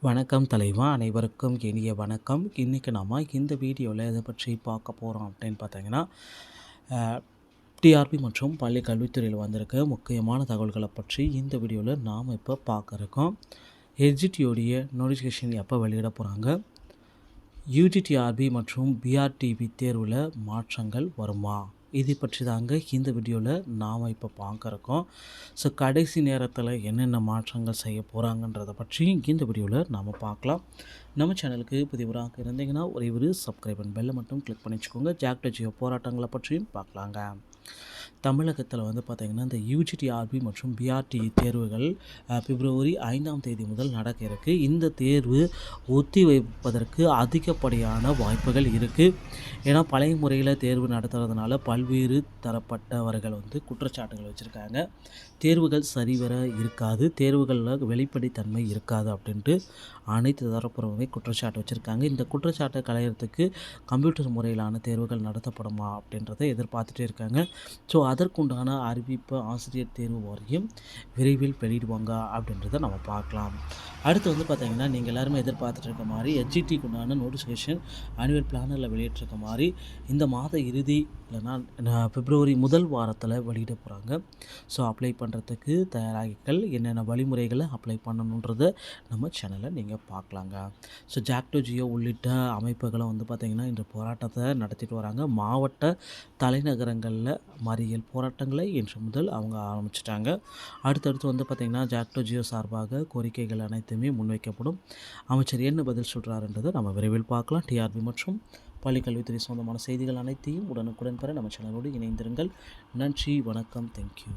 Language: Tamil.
வணக்கம் தலைவா, அனைவருக்கும் இனிய வணக்கம். இன்றைக்கி நம்ம இந்த வீடியோவில் எதை பற்றி பார்க்க போகிறோம் அப்படின்னு பார்த்தீங்கன்னா, டிஆர்பி மற்றும் பள்ளி கல்வித்துறையில் வந்திருக்க முக்கியமான தகவல்களை பற்றி இந்த வீடியோவில் நாம் இப்போ பார்க்க இருக்கோம். எக்ஸிடியோடைய நோட்டிஃபிகேஷன் எப்போ வெளியிட போகிறாங்க, யூஜிடிஆர்பி மற்றும் பிஆர்டிபி தேர்வில் மாற்றங்கள் வருமா, இது பற்றி தாங்க இந்த வீடியோவில் நாம் இப்போ பார்க்க இருக்கோம். ஸோ கடைசி நேரத்தில் என்னென்ன மாற்றங்கள் செய்ய போகிறாங்கன்றதை பற்றி இந்த வீடியோவில் நாம் பார்க்கலாம். நம்ம சேனலுக்கு புதியவராக இருந்தீங்கன்னா ஒரு சப்ஸ்கிரைப் அண்ட் பெல்லை மட்டும் கிளிக் பண்ணி வச்சுக்கோங்க. ஜாக்டோ ஜியோ போராட்டங்களை பற்றியும் பார்க்கலாங்க. தமிழகத்தில் வந்து பார்த்திங்கன்னா இந்த யூஜிடிஆர்பி மற்றும் பிஆர்டி தேர்வுகள் பிப்ரவரி 5ஆம் தேதி முதல் நடக்க இருக்குது. இந்த தேர்வு ஒத்தி வைப்பதற்கு அதிகப்படியான வாய்ப்புகள் இருக்குது. ஏன்னா பழைய முறையில் தேர்வு நடத்துறதுனால பல்வேறு தரப்பட்டவர்கள் வந்து குற்றச்சாட்டுகள் வச்சுருக்காங்க. தேர்வுகள் சரிவர இருக்காது, தேர்வுகளில் வெளிப்படைத்தன்மை இருக்காது அப்படின்ட்டு அனைத்து தரப்புறமே குற்றச்சாட்டு வச்சுருக்காங்க. இந்த குற்றச்சாட்டை களையிறதுக்கு கம்ப்யூட்டர் முறையிலான தேர்வுகள் நடத்தப்படுமா அப்படின்றத எதிர்பார்த்துட்டே இருக்காங்க. ஸோ அதற்குண்டான அறிவிப்பு ஆசிரியர் தேர்வு வாரியம் விரைவில் வெளியிடுவாங்க அப்படின்றத நம்ம பார்க்கலாம். அடுத்து வந்து பார்த்திங்கன்னா, நீங்கள் எல்லாருமே எதிர்பார்த்துட்டு இருக்க மாதிரி எச்இடிக்கு உண்டான நோட்டிஃபிகேஷன் ஆனுவல் பிளானரில் வெளியிட்டிருக்க மாதிரி இந்த மாத இறுதி இல்லைனா பிப்ரவரி முதல் வாரத்தில் வெளியிட போகிறாங்க. ஸோ அப்ளை பண்ணுறதுக்கு தயாராகிகள் என்னென்ன வழிமுறைகளை அப்ளை பண்ணணுன்றதை நம்ம சேனலில் நீங்கள் பார்க்கலாங்க. ஸோ ஜாக்டோ ஜியோ உள்ளிட்ட அமைப்புகளும் வந்து பார்த்திங்கன்னா இன்று போராட்டத்தை நடத்திட்டு வராங்க. மாவட்ட தலைநகரங்களில் மறியல் போராட்டங்களை இன்று முதல் அவங்க ஆரம்பிச்சிட்டாங்க. அடுத்தடுத்து வந்து பார்த்திங்கன்னா ஜாக்டோ ஜியோ சார்பாக கோரிக்கைகள் அனைத்துமே முன்வைக்கப்படும். அமைச்சர் என்ன பதில் சொல்கிறாருன்றதை நம்ம விரைவில் பார்க்கலாம். டிஆர்பி மற்றும் பள்ளிக்கல்வித்துறை சொந்தமான செய்திகள் அனைத்தையும் உடனுக்குடன் பெற நம்ம சேனலோடு இணைந்திருங்கள். நன்றி, வணக்கம், தேங்க்யூ.